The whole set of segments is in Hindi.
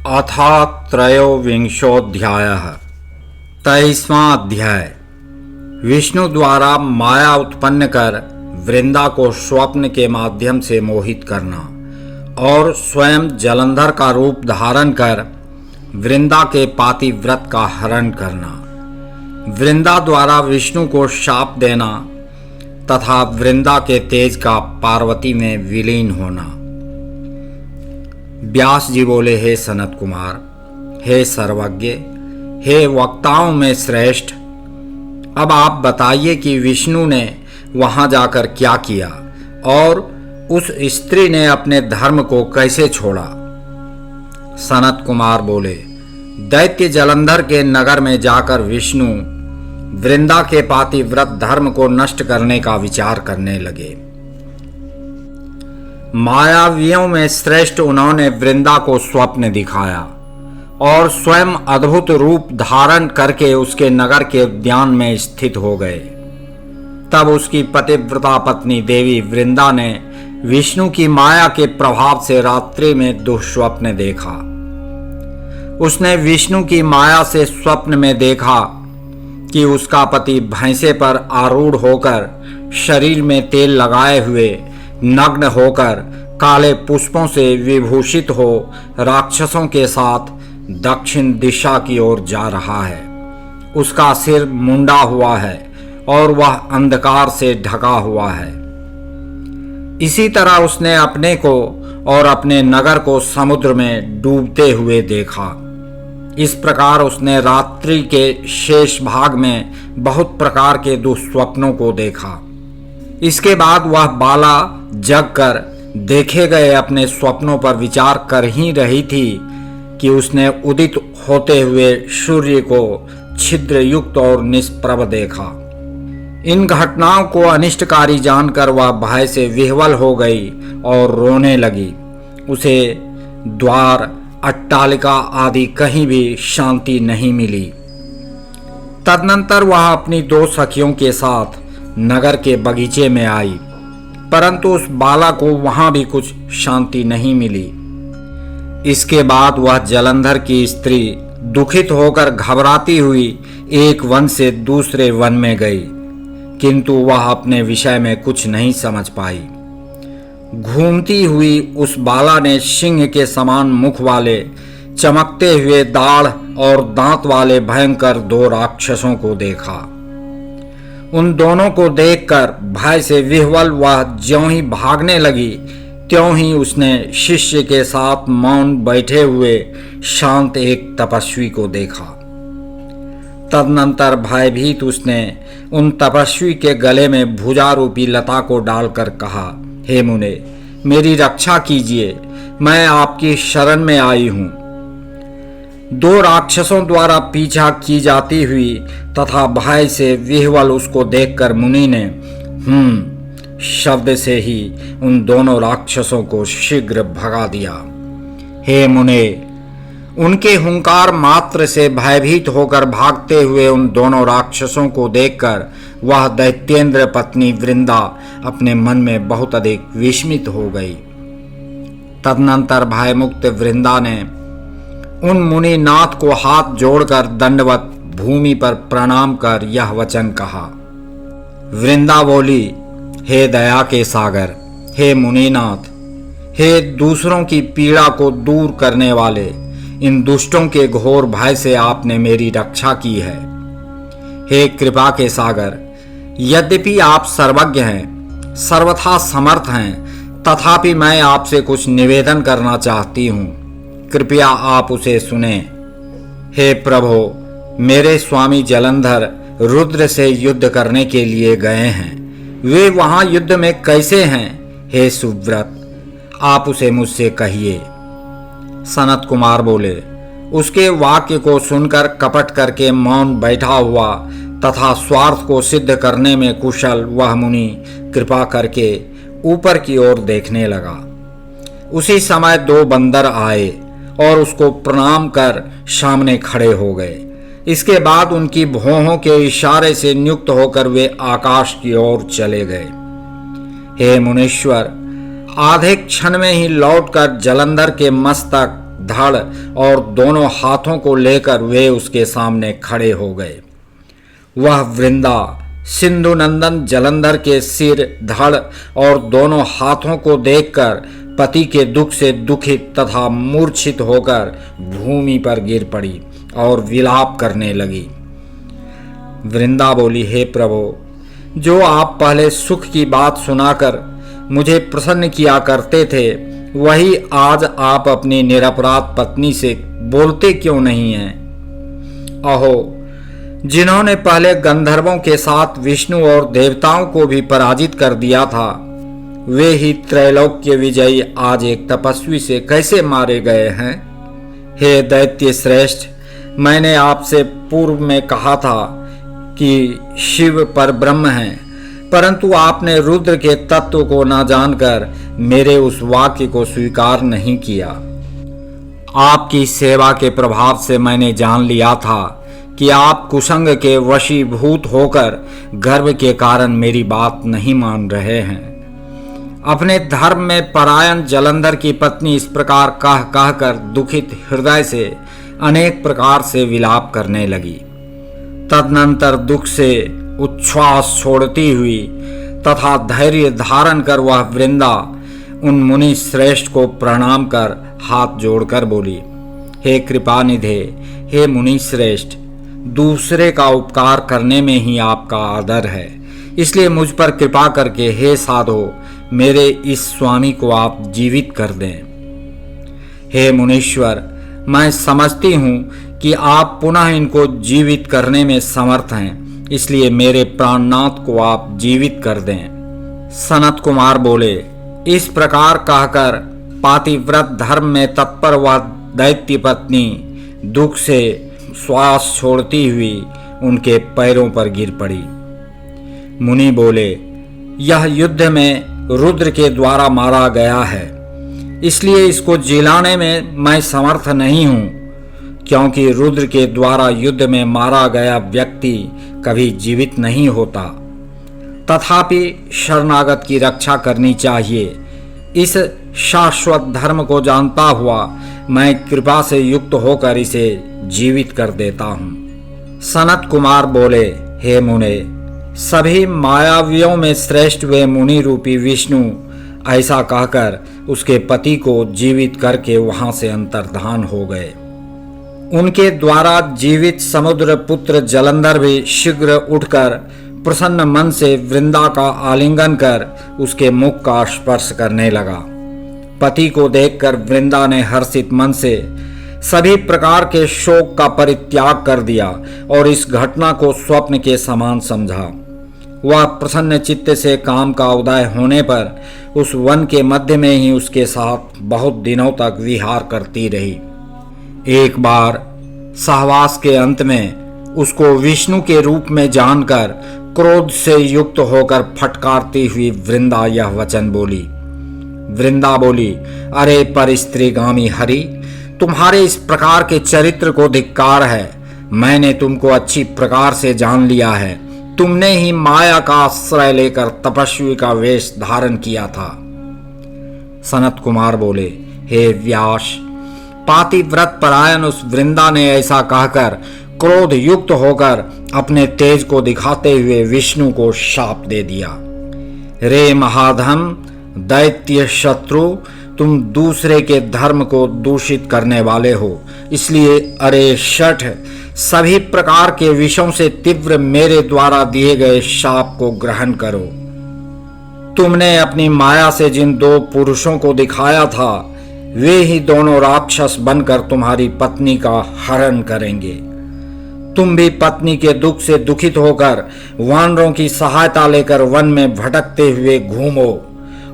अथा त्रयोविंशोऽध्यायः। 23वां अध्याय। विष्णु द्वारा माया उत्पन्न कर वृंदा को स्वप्न के माध्यम से मोहित करना और स्वयं जलंधर का रूप धारण कर वृंदा के पातिव्रत का हरण करना, वृंदा द्वारा विष्णु को शाप देना तथा वृंदा के तेज का पार्वती में विलीन होना। व्यास जी बोले, हे सनत कुमार, हे सर्वज्ञ, हे वक्ताओं में श्रेष्ठ, अब आप बताइए कि विष्णु ने वहां जाकर क्या किया और उस स्त्री ने अपने धर्म को कैसे छोड़ा। सनत कुमार बोले, दैत्य जलंधर के नगर में जाकर विष्णु वृंदा के पातिव्रत धर्म को नष्ट करने का विचार करने लगे। मायावियों में श्रेष्ठ उन्होंने वृंदा को स्वप्न दिखाया और स्वयं अद्भुत रूप धारण करके उसके नगर के उद्यान में स्थित हो गए। तब उसकी पतिव्रता पत्नी देवी वृंदा ने विष्णु की माया के प्रभाव से रात्रि में दुःस्वप्न देखा। उसने विष्णु की माया से स्वप्न में देखा कि उसका पति भैंसे पर आरूढ़ होकर शरीर में तेल लगाए हुए नग्न होकर काले पुष्पों से विभूषित हो राक्षसों के साथ दक्षिण दिशा की ओर जा रहा है। उसका सिर मुंडा हुआ है और वह अंधकार से ढका हुआ है। इसी तरह उसने अपने को और अपने नगर को समुद्र में डूबते हुए देखा। इस प्रकार उसने रात्रि के शेष भाग में बहुत प्रकार के दुःस्वप्नों को देखा। इसके बाद वह बाला जगकर देखे गए अपने स्वप्नों पर विचार कर ही रही थी कि उसने उदित होते हुए सूर्य को छिद्र युक्त और निष्प्रभ देखा। इन घटनाओं को अनिष्टकारी जानकर वह भय से विह्वल हो गई और रोने लगी। उसे द्वार, अट्टालिका आदि कहीं भी शांति नहीं मिली। तदनंतर वह अपनी दो सखियों के साथ नगर के बगीचे में आई, परंतु उस बाला को वहां भी कुछ शांति नहीं मिली। इसके बाद वह जलंधर की स्त्री दुखित होकर घबराती हुई एक वन से दूसरे वन में गई, किंतु वह अपने विषय में कुछ नहीं समझ पाई। घूमती हुई उस बाला ने सिंह के समान मुख वाले, चमकते हुए दाढ़ और दांत वाले भयंकर दो राक्षसों को देखा। उन दोनों को देखकर भय से विह्वल वह ज्यों ही भागने लगी, त्यों ही उसने शिष्य के साथ मौन बैठे हुए शांत एक तपस्वी को देखा। तदनंतर भयभीत उसने उन तपस्वी के गले में भुजा रूपी लता को डालकर कहा, हे मुने, मेरी रक्षा कीजिए, मैं आपकी शरण में आई हूं। दो राक्षसों द्वारा पीछा की जाती हुई तथा भय से विह्वल उसको देखकर मुनि ने शब्द से ही उन दोनों राक्षसों को शीघ्र भगा दिया। हे मुने, उनके हुंकार मात्र से भयभीत होकर भागते हुए उन दोनों राक्षसों को देखकर वह दैत्येंद्र पत्नी वृंदा अपने मन में बहुत अधिक विस्मित हो गई। तदनंतर भयमुक्त वृंदा ने उन मुनिनाथ को हाथ जोड़कर दंडवत भूमि पर प्रणाम कर यह वचन कहा। वृंदा बोली, हे दया के सागर, हे मुनिनाथ, हे दूसरों की पीड़ा को दूर करने वाले, इन दुष्टों के घोर भय से आपने मेरी रक्षा की है। हे कृपा के सागर, यद्यपि आप सर्वज्ञ हैं, सर्वथा समर्थ हैं, तथापि मैं आपसे कुछ निवेदन करना चाहती हूँ, कृपया आप उसे सुने। हे प्रभो, मेरे स्वामी जलंधर रुद्र से युद्ध करने के लिए गए हैं। वे वहां युद्ध में कैसे हैं? हे सुव्रत, आप उसे मुझसे कहिए। सनत कुमार बोले, उसके वाक्य को सुनकर कपट करके मौन बैठा हुआ तथा स्वार्थ को सिद्ध करने में कुशल वह मुनि कृपा करके ऊपर की ओर देखने लगा। उसी समय दो बंदर आए और उसको प्रणाम कर सामने खड़े हो गए। इसके बाद उनकी भौहों के इशारे से नियुक्त होकर वे आकाश की ओर चले गए। हे मुनीश्वर, आधे क्षण में ही लौटकर जलंधर के मस्तक, धड़ और दोनों हाथों को लेकर वे उसके सामने खड़े हो गए। वह वृंदा सिंधु नंदन जलंधर के सिर, धड़ और दोनों हाथों को देखकर पति के दुख से दुखित तथा मूर्छित होकर भूमि पर गिर पड़ी और विलाप करने लगी। वृंदा बोली, हे प्रभु, जो आप पहले सुख की बात सुनाकर मुझे प्रसन्न किया करते थे, वही आज आप अपनी निरपराध पत्नी से बोलते क्यों नहीं हैं? अहो, जिन्होंने पहले गंधर्वों के साथ विष्णु और देवताओं को भी पराजित कर दिया था, वे ही त्रैलोक्य विजयी आज एक तपस्वी से कैसे मारे गए हैं? हे दैत्य श्रेष्ठ, मैंने आपसे पूर्व में कहा था कि शिव पर ब्रह्म हैं, परंतु आपने रुद्र के तत्व को न जानकर मेरे उस वाक्य को स्वीकार नहीं किया। आपकी सेवा के प्रभाव से मैंने जान लिया था कि आप कुसंग के वशीभूत होकर गर्व के कारण मेरी बात नहीं मान रहे हैं। अपने धर्म में परायण जलंधर की पत्नी इस प्रकार कह कहकर दुखित हृदय से अनेक प्रकार से विलाप करने लगी। तदनंतर दुख से उच्छ्वास छोड़ती हुई तथा धैर्य धारण कर वह वृंदा उन मुनि श्रेष्ठ को प्रणाम कर हाथ जोड़कर बोली, हे कृपानिधे, हे मुनि श्रेष्ठ, दूसरे का उपकार करने में ही आपका आदर है, इसलिए मुझ पर कृपा करके हे साधो मेरे इस स्वामी को आप जीवित कर दें। हे मुनीश्वर, मैं समझती हूँ कि आप पुनः इनको जीवित करने में समर्थ हैं, इसलिए मेरे प्राणनाथ को आप जीवित कर दें। सनत कुमार बोले, इस प्रकार कहकर पातिव्रत धर्म में तत्पर वह दैत्य पत्नी दुख से श्वास छोड़ती हुई उनके पैरों पर गिर पड़ी। मुनि बोले, यह युद्ध में रुद्र के द्वारा मारा गया है, इसलिए इसको जिलाने में मैं समर्थ नहीं हूँ, क्योंकि रुद्र के द्वारा युद्ध में मारा गया व्यक्ति कभी जीवित नहीं होता। तथापि शरणागत की रक्षा करनी चाहिए। इस शाश्वत धर्म को जानता हुआ मैं कृपा से युक्त होकर इसे जीवित कर देता हूँ। सनत कुमार बोले, हे मुने, सभी मायावियों में श्रेष्ठ वे मुनि रूपी विष्णु ऐसा कहकर उसके पति को जीवित करके वहां से अंतर्धान हो गए। उनके द्वारा जीवित समुद्र पुत्र जलंधर भी शीघ्र उठकर प्रसन्न मन से वृंदा का आलिंगन कर उसके मुख का स्पर्श करने लगा। पति को देखकर वृंदा ने हर्षित मन से सभी प्रकार के शोक का परित्याग कर दिया और इस घटना को स्वप्न के समान समझा। वह प्रसन्न चित्त से काम का उदय होने पर उस वन के मध्य में ही उसके साथ बहुत दिनों तक विहार करती रही। एक बार सहवास के अंत में उसको विष्णु के रूप में जानकर क्रोध से युक्त होकर फटकारती हुई वृंदा यह वचन बोली। वृंदा बोली, अरे पर स्त्रीगामी हरि, तुम्हारे इस प्रकार के चरित्र को धिक्कार है। मैंने तुमको अच्छी प्रकार से जान लिया है। तुमने ही माया का आश्रय लेकर तपस्वी का वेश धारण किया था। सनत कुमार बोले, हे व्यास, पातिव्रत परायण उस वृंदा ने ऐसा कहकर क्रोध युक्त होकर अपने तेज को दिखाते हुए विष्णु को शाप दे दिया। रे महाधम दैत्य शत्रु, तुम दूसरे के धर्म को दूषित करने वाले हो, इसलिए अरे शठ, सभी प्रकार के विषयों से तीव्र मेरे द्वारा दिए गए शाप को ग्रहण करो। तुमने अपनी माया से जिन दो पुरुषों को दिखाया था, वे ही दोनों राक्षस बनकर तुम्हारी पत्नी का हरण करेंगे। तुम भी पत्नी के दुख से दुखित होकर वानरों की सहायता लेकर वन में भटकते हुए घूमो,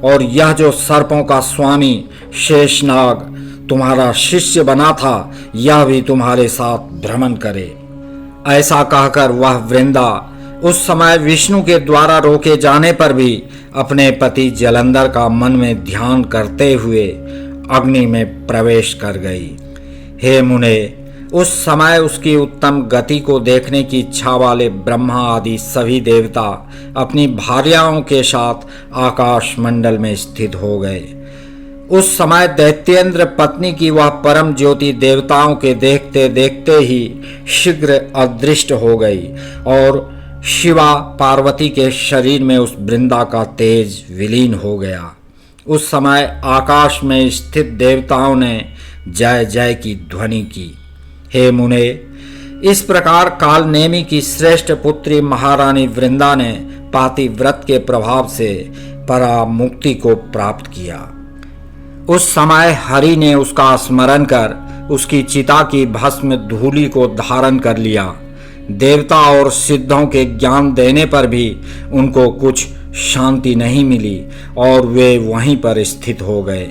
और यह जो सर्पों का स्वामी शेषनाग तुम्हारा शिष्य बना था, यह भी तुम्हारे साथ भ्रमण करे। ऐसा कहकर वह वृंदा उस समय विष्णु के द्वारा रोके जाने पर भी अपने पति जलंधर का मन में ध्यान करते हुए अग्नि में प्रवेश कर गई। हे मुने, उस समय उसकी उत्तम गति को देखने की इच्छा वाले ब्रह्मा आदि सभी देवता अपनी भार्याओं के साथ आकाश मंडल में स्थित हो गए। उस समय दैत्येंद्र पत्नी की वह परम ज्योति देवताओं के देखते देखते ही शीघ्र अदृष्ट हो गई और शिवा पार्वती के शरीर में उस वृंदा का तेज विलीन हो गया। उस समय आकाश में स्थित देवताओं ने जय जय की ध्वनि की। हे मुने, इस प्रकार कालनेमी की श्रेष्ठ पुत्री महारानी वृंदा ने पातिव्रत के प्रभाव से परामुक्ति को प्राप्त किया। उस समय हरि ने उसका स्मरण कर उसकी चिता की भस्म धूलि को धारण कर लिया। देवता और सिद्धों के ज्ञान देने पर भी उनको कुछ शांति नहीं मिली और वे वहीं पर स्थित हो गए।